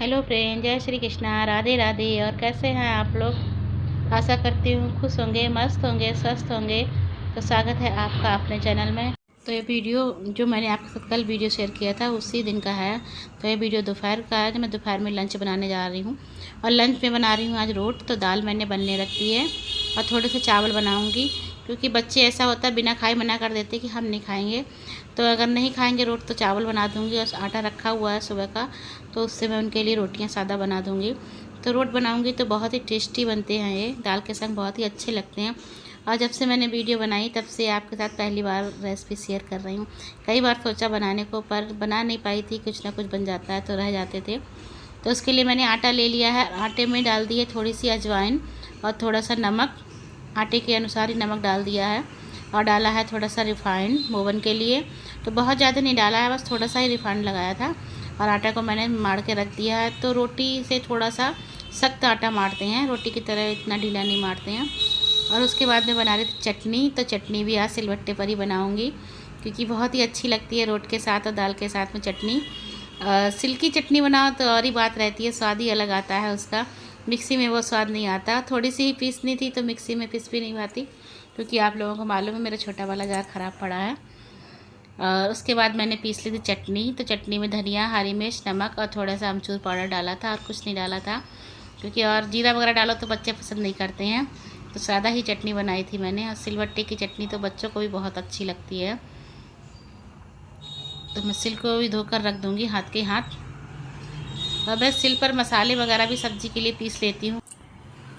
Hello friend, जय श्री कृष्णा, राधे राधे। और कैसे हैं आप लोग? आशा करती हूँ खुश होंगे, मस्त होंगे, स्वस्थ होंगे। तो स्वागत है आपका अपने चैनल में। तो ये वीडियो जो मैंने आपके साथ कल वीडियो शेयर किया था उसी दिन का है। तो ये वीडियो दोपहर का है। तो मैं दोपहर में लंच बनाने जा रही हूँ और लंच में बना रही हूँ आज रोट। तो दाल मैंने बनने रख दी है और थोड़े से चावल बनाऊँगी, क्योंकि बच्चे ऐसा होता है बिना खाए मना कर देते कि हम नहीं खाएंगे। तो अगर नहीं खाएंगे रोट तो चावल बना दूँगी, और आटा रखा हुआ है सुबह का, तो उससे मैं उनके लिए रोटियां सादा बना दूँगी। तो रोट बनाऊँगी तो बहुत ही टेस्टी बनते हैं, ये दाल के संग बहुत ही अच्छे लगते हैं। और जब से मैंने वीडियो बनाई तब से आपके साथ पहली बार रेसिपी शेयर कर रही हूँ। कई बार सोचा बनाने को, पर बना नहीं पाई थी, कुछ ना कुछ बन जाता है तो रह जाते थे। तो उसके लिए मैंने आटा ले लिया है। आटे में डाल दी है थोड़ी सी अजवाइन और थोड़ा सा नमक, आटे के अनुसार ही नमक डाल दिया है। और डाला है थोड़ा सा रिफाइंड मोवन के लिए। तो बहुत ज़्यादा नहीं डाला है, बस थोड़ा सा ही रिफाइंड लगाया था। और आटा को मैंने माड़ के रख दिया है। तो रोटी से थोड़ा सा सख्त आटा मारते हैं, रोटी की तरह इतना ढीला नहीं मारते हैं। और उसके बाद में बना रही थी चटनी। तो चटनी भी आज सिलबट्टे पर ही बनाऊँगी, क्योंकि बहुत ही अच्छी लगती है रोट के साथ और दाल के साथ में चटनी। सिल्की चटनी बनाओ तो और ही बात रहती है, स्वाद ही अलग आता है उसका। मिक्सी में वो स्वाद नहीं आता। थोड़ी सी ही पीसनी थी तो मिक्सी में पीस भी नहीं पाती, क्योंकि आप लोगों को मालूम है मेरा छोटा वाला जार ख़राब पड़ा है। और उसके बाद मैंने पीस ली थी चटनी। तो चटनी में धनिया, हरी मिर्च, नमक और थोड़ा सा अमचूर पाउडर डाला था, और कुछ नहीं डाला था, क्योंकि और जीरा वगैरह डालो तो बच्चे पसंद नहीं करते हैं। तो सादा ही चटनी बनाई थी मैंने। और सिलबट्टे की चटनी तो बच्चों को भी बहुत अच्छी लगती है। तो मैं सिल को भी धोकर रख दूँगी हाथ के हाथ। और मैं सिल पर मसाले वगैरह भी सब्ज़ी के लिए पीस लेती हूँ,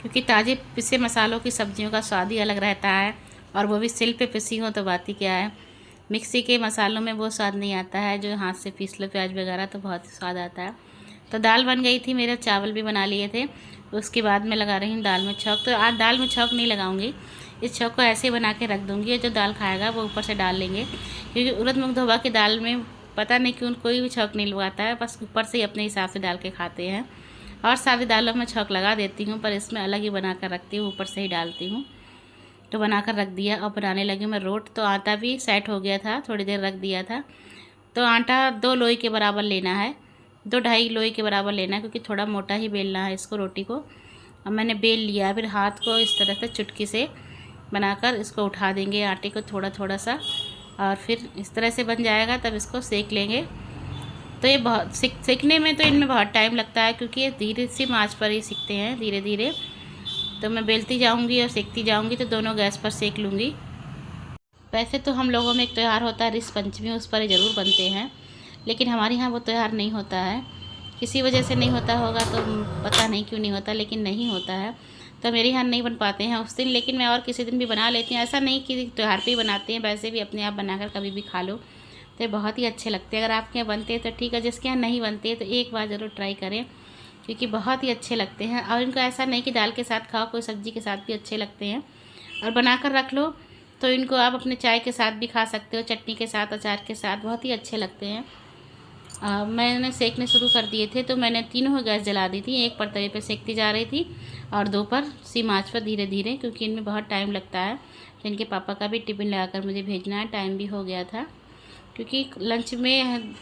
क्योंकि ताज़े पिसे मसालों की सब्जियों का स्वाद ही अलग रहता है। और वो भी सिल पे पिसी हो तो बात ही क्या है। मिक्सी के मसालों में वो स्वाद नहीं आता है, जो हाथ से पीस लो प्याज वगैरह तो बहुत स्वाद आता है। तो दाल बन गई थी, मेरे चावल भी बना लिए थे। उसके बाद मैं लगा रही हूँ दाल में छौंक। तो आज दाल में छौंक नहीं लगाऊंगी, इस छौंक को ऐसे ही बना के रख दूँगी। जो दाल खाएगा वो ऊपर से डाल लेंगे, क्योंकि उड़द मूँग धोबा की दाल में पता नहीं क्यों कोई भी छौंक नहीं लगाता है, बस ऊपर से ही अपने हिसाब से डाल के खाते हैं। और सारी दालों में छौंक लगा देती हूँ, पर इसमें अलग ही बना कर रखती हूँ, ऊपर से ही डालती हूँ। तो बना कर रख दिया और बनाने लगी मैं रोट। तो आटा भी सेट हो गया था, थोड़ी देर रख दिया था। तो आटा 2 लोई के बराबर लेना है, 2-2.5 लोई के बराबर लेना है, क्योंकि थोड़ा मोटा ही बेलना है इसको रोटी को। और मैंने बेल लिया। फिर हाथ को इस तरह से चुटकी से बनाकर इसको उठा देंगे आटे को थोड़ा थोड़ा सा, और फिर इस तरह से बन जाएगा, तब इसको सेक लेंगे। तो ये बहुत सीखने में तो इनमें बहुत टाइम लगता है, क्योंकि ये धीरे सी आंच पर ही सीखते हैं, धीरे धीरे। तो मैं बेलती जाऊंगी और सेकती जाऊंगी, तो दोनों गैस पर सेक लूँगी। वैसे तो हम लोगों में एक त्यौहार होता है ऋषि पंचमी, उस पर ज़रूर बनते हैं, लेकिन हमारे यहाँ वो त्यौहार नहीं होता है। किसी वजह से नहीं होता होगा, तो पता नहीं क्यों नहीं होता, लेकिन नहीं होता है। तो मेरे यहाँ नहीं बन पाते हैं उस दिन, लेकिन मैं और किसी दिन भी बना लेती हूँ। ऐसा नहीं कि त्यौहार पे ही बनाते हैं, वैसे भी अपने आप बनाकर कभी भी खा लो तो बहुत ही अच्छे लगते हैं। अगर आपके यहाँ बनते हैं तो ठीक है, जिसके यहाँ नहीं बनते हैं तो एक बार ज़रूर ट्राई करें, क्योंकि बहुत ही अच्छे लगते हैं। और इनको ऐसा नहीं कि दाल के साथ खाओ, कोई सब्ज़ी के साथ भी अच्छे लगते हैं। और बना कर रख लो तो इनको आप अपने चाय के साथ भी खा सकते हो, चटनी के साथ, अचार के साथ, बहुत ही अच्छे लगते हैं। मैंने सेकने शुरू कर दिए थे, तो मैंने तीनों गैस जला दी थी। एक पर तवे पे सेकती जा रही थी और 2 पर सिम आँच पर धीरे धीरे, क्योंकि इनमें बहुत टाइम लगता है। तो इनके पापा का भी टिफ़िन लगाकर मुझे भेजना है, टाइम भी हो गया था, क्योंकि लंच में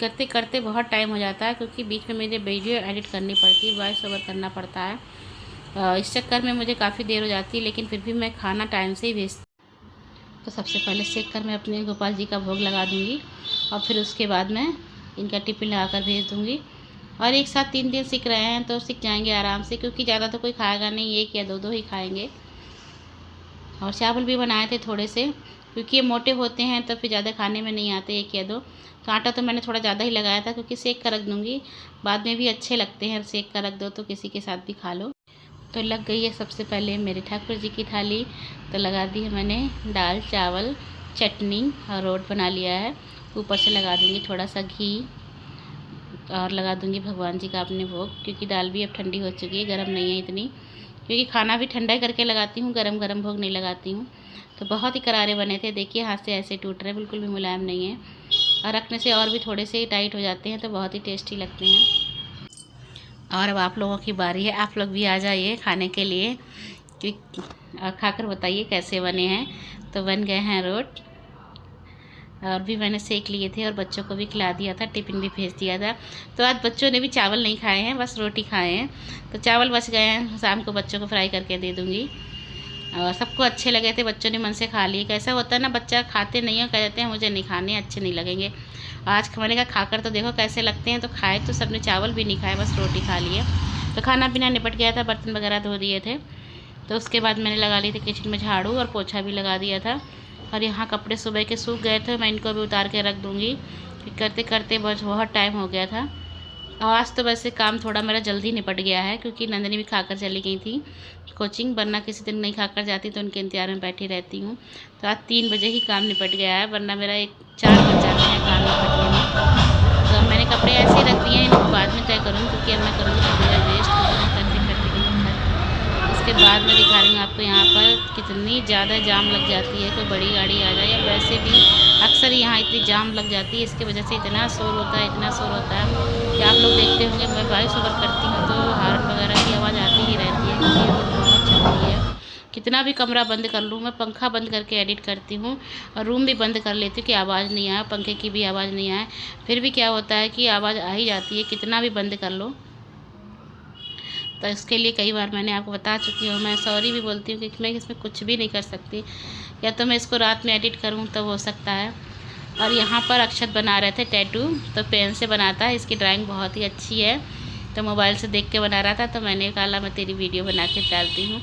करते करते बहुत टाइम हो जाता है, क्योंकि बीच में मुझे वीडियो एडिट करनी पड़ती है, वॉइस ओवर करना पड़ता है। इस चक्कर में मुझे काफ़ी देर हो जाती है, लेकिन फिर भी मैं खाना टाइम से ही भेजती। तो सबसे पहले सेक कर मैं अपने गोपाल जी का भोग लगा दूँगी, और फिर उसके बाद मैं इनका टिफ़िन लगा कर भेज दूँगी। और एक साथ 3 दिन सीख रहे हैं तो सीख जाएंगे आराम से, क्योंकि ज़्यादा तो कोई खाएगा नहीं, 1 या 2 ही खाएंगे। और चावल भी बनाए थे थोड़े से, क्योंकि ये मोटे होते हैं तो फिर ज़्यादा खाने में नहीं आते, 1 या 2। तो आटा तो मैंने थोड़ा ज़्यादा ही लगाया था, क्योंकि सेक कर रख दूँगी, बाद में भी अच्छे लगते हैं। सेक कर रख दो तो किसी के साथ भी खा लो। तो लग गई है सबसे पहले मेरे ठाकुर जी की थाली। तो लगा दी है मैंने दाल, चावल, चटनी और रोट बना लिया है। ऊपर से लगा दूँगी थोड़ा सा घी, और लगा दूँगी भगवान जी का अपने भोग, क्योंकि दाल भी अब ठंडी हो चुकी है, गर्म नहीं है इतनी, क्योंकि खाना भी ठंडा करके लगाती हूँ, गरम गरम भोग नहीं लगाती हूँ। तो बहुत ही करारे बने थे, देखिए हाथ से ऐसे टूट रहे, बिल्कुल भी मुलायम नहीं है। और रखने से और भी थोड़े से टाइट हो जाते हैं, तो बहुत ही टेस्टी लगते हैं। और अब आप लोगों की बारी है, आप लोग भी आ जाइए खाने के लिए, कि खाकर बताइए कैसे बने हैं। तो बन गए हैं रोट। और भी मैंने सेक लिए थे और बच्चों को भी खिला दिया था, टिफ़िन भी भेज दिया था। तो आज बच्चों ने भी चावल नहीं खाए हैं, बस रोटी खाए हैं। तो चावल बच गए हैं, शाम को बच्चों को फ्राई करके दे दूँगी। और सबको अच्छे लगे थे, बच्चों ने मन से खा लिए। कैसा होता है ना, बच्चा खाते नहीं हो, कह देते हैं मुझे नहीं खाने, अच्छे नहीं लगेंगे। आज मैंने कहा खाकर तो देखो कैसे लगते हैं। तो खाए तो सबने, चावल भी नहीं खाए, बस रोटी खा लिए। तो खाना पीना निपट गया था, बर्तन वगैरह धो दिए थे। तो उसके बाद मैंने लगा ली थी किचन में झाड़ू और पोछा भी लगा दिया था। और यहाँ कपड़े सुबह के सूख गए थे, मैं इनको भी उतार के रख दूँगी। करते करते बस बहुत टाइम हो गया था। आज तो वैसे काम थोड़ा मेरा जल्दी निपट गया है, क्योंकि नंदिनी भी खाकर चली गई थी कोचिंग, वरना किसी दिन नहीं खाकर जाती तो उनके इंतजार में बैठी रहती हूँ। तो आज 3 बजे ही काम निपट गया है, वरना मेरा 4 बज जाते हैं काम निपटने में। तो मैंने कपड़े ऐसे ही रख दिए हैं, इनको बाद में तय करूँगी, क्योंकि अब मैं करूँगी थोड़ी देर रेस्ट करते करते। उसके बाद मैं दिखा रही हूँ आपको यहाँ पर कितनी ज़्यादा जाम लग जाती है। कोई बड़ी गाड़ी आ जाए या वैसे भी अक्सर यहाँ इतनी जाम लग जाती है, इसकी वजह से इतना शोर होता है, इतना शोर होता है कि आप लोग देखते होंगे। मैं वॉइस ओवर करती हूँ तो हॉर्न वगैरह की आवाज़ आती ही रहती है, क्योंकि रोड बहुत चलती है। कितना भी कमरा बंद कर लूँ, मैं पंखा बंद करके एडिट करती हूँ और रूम भी बंद कर लेती हूँ कि आवाज़ नहीं आए, पंखे की भी आवाज़ नहीं आए। फिर भी क्या होता है कि आवाज़ आ ही जाती है, कितना भी बंद कर लो। तो इसके लिए कई बार मैंने आपको बता चुकी हूँ, मैं सॉरी भी बोलती हूँ, क्योंकि मैं इसमें कुछ भी नहीं कर सकती। या तो मैं इसको रात में एडिट करूँ तब हो सकता है। और यहाँ पर अक्षत बना रहे थे टैटू, तो पेन से बनाता है, इसकी ड्राइंग बहुत ही अच्छी है। तो मोबाइल से देख के बना रहा था, तो मैंने कहा मैं तेरी वीडियो बना के डालती हूँ।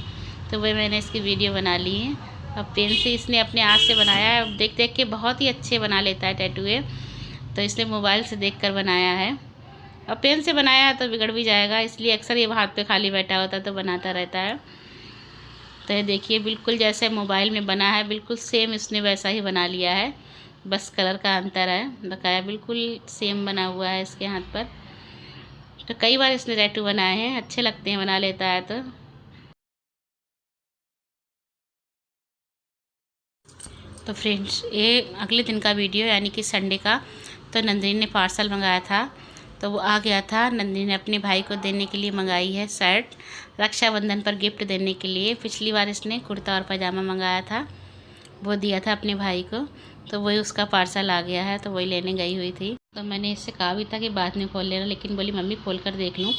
तो वह मैंने इसकी वीडियो बना ली है। अब पेन से इसने अपने हाथ से बनाया है, देख देख के बहुत ही अच्छे बना लेता है टैटू है। तो इसने मोबाइल से देख कर बनाया है। अब पेन से बनाया है तो बिगड़ भी जाएगा, इसलिए अक्सर ये हाथ पे खाली बैठा होता है तो बनाता रहता है। तो ये देखिए बिल्कुल जैसे मोबाइल में बना है, बिल्कुल सेम इसने वैसा ही बना लिया है, बस कलर का अंतर है। बकाया बिल्कुल सेम बना हुआ है इसके हाथ पर। तो कई बार इसने टैटू बनाए हैं, अच्छे लगते हैं बना लेता है। तो फ्रेंड्स, ये अगले दिन का वीडियो यानी कि संडे का। तो नंदिनी ने पार्सल मंगाया था, तो वो आ गया था। नंदिनी ने अपने भाई को देने के लिए मंगाई है शर्ट, रक्षाबंधन पर गिफ्ट देने के लिए। पिछली बार इसने कुर्ता और पैजामा मंगाया था, वो दिया था अपने भाई को, तो वही उसका पार्सल आ गया है, तो वही लेने गई हुई थी। तो मैंने इससे कहा भी था कि बाद में खोल लेना, लेकिन बोली मम्मी खोल कर देख लूँ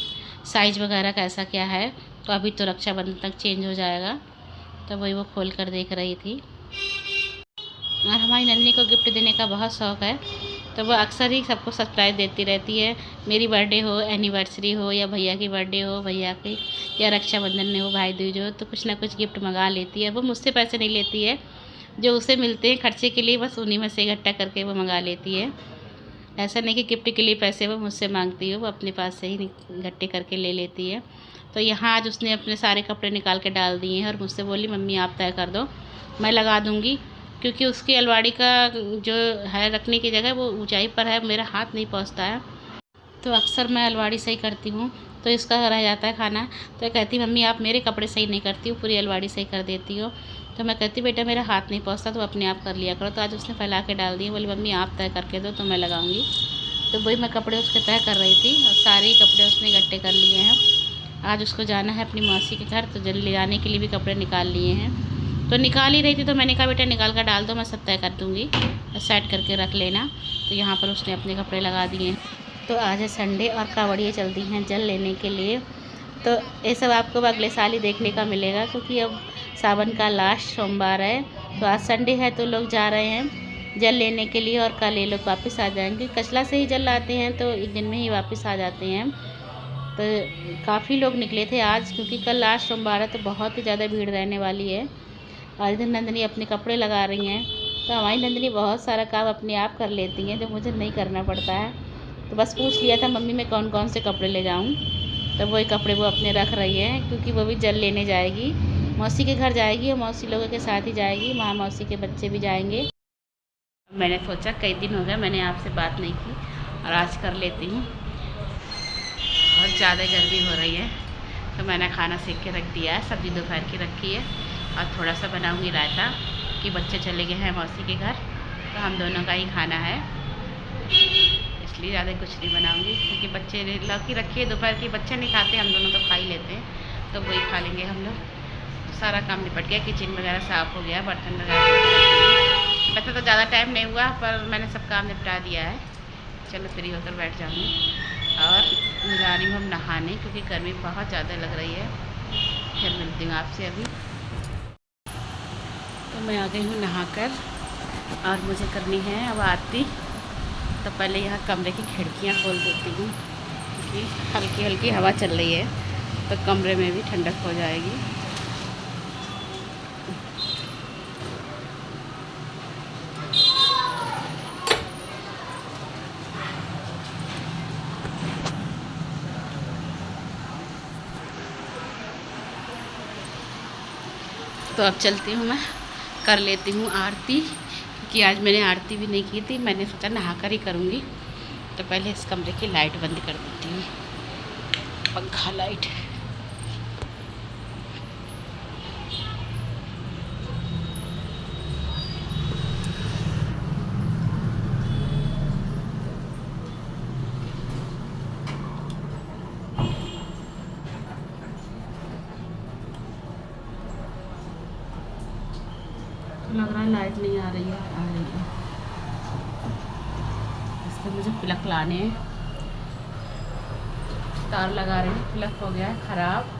साइज़ वगैरह कैसा क्या है, तो अभी तो रक्षाबंधन तक चेंज हो जाएगा। तो वही वो खोल कर देख रही थी। और हमारी नंदिनी को गिफ्ट देने का बहुत शौक़ है, तो वो अक्सर ही सबको सरप्राइज़ देती रहती है। मेरी बर्थडे हो, एनिवर्सरी हो, या भैया की बर्थडे हो, भैया की, या रक्षाबंधन में हो, भाई दूज हो, तो कुछ ना कुछ गिफ्ट मंगा लेती है। वो मुझसे पैसे नहीं लेती है, जो उसे मिलते हैं खर्चे के लिए बस उन्हीं में से इकट्ठा करके वो मंगा लेती है। ऐसा नहीं कि गिफ्ट के लिए पैसे वो मुझसे मांगती है, वो अपने पास से ही इकट्ठे करके ले लेती है। तो यहाँ आज उसने अपने सारे कपड़े निकाल के डाल दिए हैं और मुझसे बोली मम्मी आप तय कर दो, मैं लगा दूँगी, क्योंकि उसकी अलमारी का जो है रखने की जगह वो ऊंचाई पर है, मेरा हाथ नहीं पहुंचता है। तो अक्सर मैं अलमारी सही करती हूँ, तो इसका रह जाता है खाना। तो कहती मम्मी आप मेरे कपड़े सही नहीं करती हो, पूरी अलमारी सही कर देती हो। तो मैं कहती बेटा मेरा हाथ नहीं पहुंचता, तो अपने आप कर लिया करो। तो आज उसने फैला के डाल दिए, बोली मम्मी आप तय करके दो तो मैं लगाऊंगी। तो वही मैं कपड़े उसके तय कर रही थी और सारे कपड़े उसने इकट्ठे कर लिए हैं। आज उसको जाना है अपनी मौसी के घर, तो जल्दी ले जाने के लिए भी कपड़े निकाल लिए हैं। तो निकाल ही रही थी, तो मैंने कहा बेटा निकाल कर डाल दो, मैं सब तय कर दूँगी, सेट करके रख लेना। तो यहाँ पर उसने अपने कपड़े लगा दिए हैं। तो आज है संडे और कावड़ियाँ चलती हैं जल लेने के लिए। तो ये सब आपको अगले साल ही देखने का मिलेगा, क्योंकि अब सावन का लास्ट सोमवार है। तो आज संडे है तो लोग जा रहे हैं जल लेने के लिए, और कल ये लोग वापस आ जाएंगे। कचला से ही जल लाते हैं तो एक दिन में ही वापस आ जाते हैं। तो काफ़ी लोग निकले थे आज, क्योंकि कल लास्ट सोमवार है, तो बहुत ही ज़्यादा भीड़ रहने वाली है। और इधर नंदिनी अपने कपड़े लगा रही हैं। तो हमारी नंदिनी बहुत सारा काम अपने आप कर लेती हैं, जो मुझे नहीं करना पड़ता है। तो बस पूछ लिया था मम्मी मैं कौन कौन से कपड़े ले जाऊं, तो वही कपड़े वो अपने रख रही है, क्योंकि वो भी जल लेने जाएगी, मौसी के घर जाएगी और मौसी लोगों के साथ ही जाएगी, वहाँ मौसी के बच्चे भी जाएंगे। मैंने सोचा कई दिन हो गए मैंने आपसे बात नहीं की, और आज कर लेती हूँ। बहुत ज़्यादा गर्मी हो रही है, तो मैंने खाना सेक के रख दिया है, सब्ज़ी दोपहर की रखी है, और थोड़ा सा बनाऊंगी रायता, कि बच्चे चले गए हैं मौसी के घर, तो हम दोनों का ही खाना है, इसलिए ज़्यादा कुछ नहीं बनाऊंगी। क्योंकि बच्चे लौकी रखी है दोपहर की, बच्चे नहीं खाते, हम दोनों तो खा ही लेते हैं, तो वही खा लेंगे हम लोग। तो सारा काम निपट गया, किचन वगैरह साफ़ हो गया, बर्तन वगैरह वैसे तो ज़्यादा टाइम नहीं हुआ पर मैंने सब काम निपटा दिया है। चलो फ्री होकर बैठ जाऊँगी और जा रही हूँ हम नहाने, क्योंकि गर्मी बहुत ज़्यादा लग रही है। फिर मिलती हूँ आपसे अभी। तो मैं आ गई हूँ नहाकर और मुझे करनी है अब आरती। तो पहले यहाँ कमरे की खिड़कियाँ खोल देती हूँ, क्योंकि हल्की हल्की हवा चल रही है तो कमरे में भी ठंडक हो जाएगी। तो अब चलती हूँ, मैं कर लेती हूँ आरती, क्योंकि आज मैंने आरती भी नहीं की थी। मैंने सोचा नहाकर ही करूँगी। तो पहले इस कमरे की लाइट बंद कर देती हूँ, पंखा लाइट। लग रहा है लाइट नहीं आ रही है। इसको मुझे प्लग लाने हैं, तार लगा रही हूँ, प्लग हो गया है ख़राब।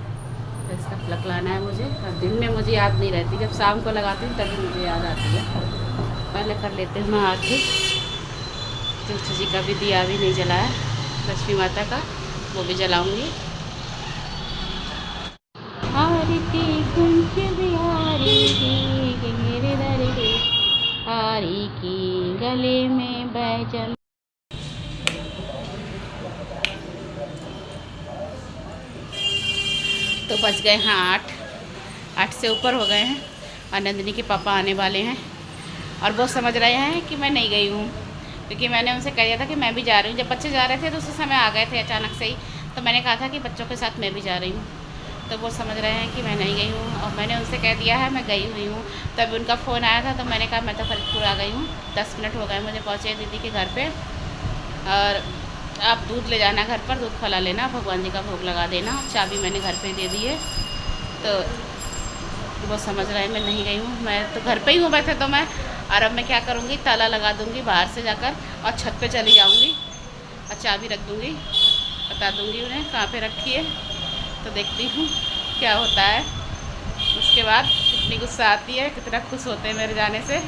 तो इसका प्लग लाना है मुझे। और दिन में मुझे याद नहीं रहती, जब शाम को लगाती हूँ तभी मुझे याद आती है। पहले कर लेते हैं मैं आरती। तुलसी जी का भी दिया भी नहीं जलाया, लक्ष्मी माता का वो भी जलाऊंगी। आरती कुंज बिहारी की गिरधर हारी की गले में बैजन। तो बज गए हैं 8 से ऊपर हो गए हैं और नंदिनी के पापा आने वाले हैं। और वो समझ रहे हैं कि मैं नहीं गई हूँ, क्योंकि मैंने उनसे कह दिया था कि मैं भी जा रही हूँ। जब बच्चे जा रहे थे तो उसी समय आ गए थे अचानक से ही। तो मैंने कहा था कि बच्चों के साथ मैं भी जा रही हूँ। तो वो समझ रहे हैं कि मैं नहीं गई हूँ, और मैंने उनसे कह दिया है मैं गई हुई हूँ। तब उनका फ़ोन आया था तो मैंने कहा मैं तो फरीदपुर आ गई हूँ, 10 मिनट हो गए मुझे पहुँचे दीदी के घर पे। और आप दूध ले जाना घर पर, दूध खला लेना, भगवान जी का भोग लगा देना। चाबी मैंने घर पे दे दी है। तो वो समझ रहे हैं मैं नहीं गई हूँ। मैं तो घर पे ही हूँ वैसे तो मैं। और अब मैं क्या करूँगी, ताला लगा दूँगी बाहर से जाकर और छत पे चली जाऊँगी और चाबी रख दूँगी, बता दूँगी उन्हें कहाँ पे रखी है। तो देखती हूँ क्या होता है। उसके बाद कितनी गुस्सा आती है, कितना खुश होते हैं मेरे जाने से।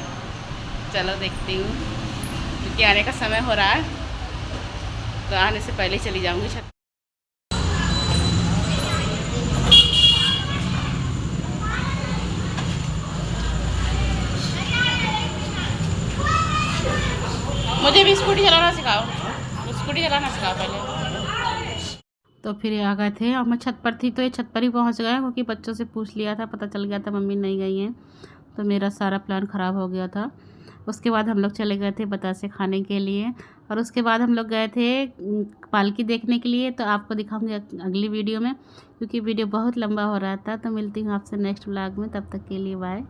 चलो देखती हूँ, क्योंकि आने का समय हो रहा है। तो आने से पहले ही चली जाऊँगी छत। मुझे भी स्कूटी चलाना सिखाओ, स्कूटी चलाना सिखाओ पहले। तो फिर आ गए थे और मैं छत पर थी, तो ये छत पर ही पहुंच गए, क्योंकि बच्चों से पूछ लिया था, पता चल गया था मम्मी नहीं गई हैं। तो मेरा सारा प्लान ख़राब हो गया था। उसके बाद हम लोग चले गए थे बतासे खाने के लिए, और उसके बाद हम लोग गए थे पालकी देखने के लिए। तो आपको दिखाऊंगी अगली वीडियो में, क्योंकि वीडियो बहुत लंबा हो रहा था। तो मिलती हूँ आपसे नेक्स्ट व्लॉग में, तब तक के लिए बाय।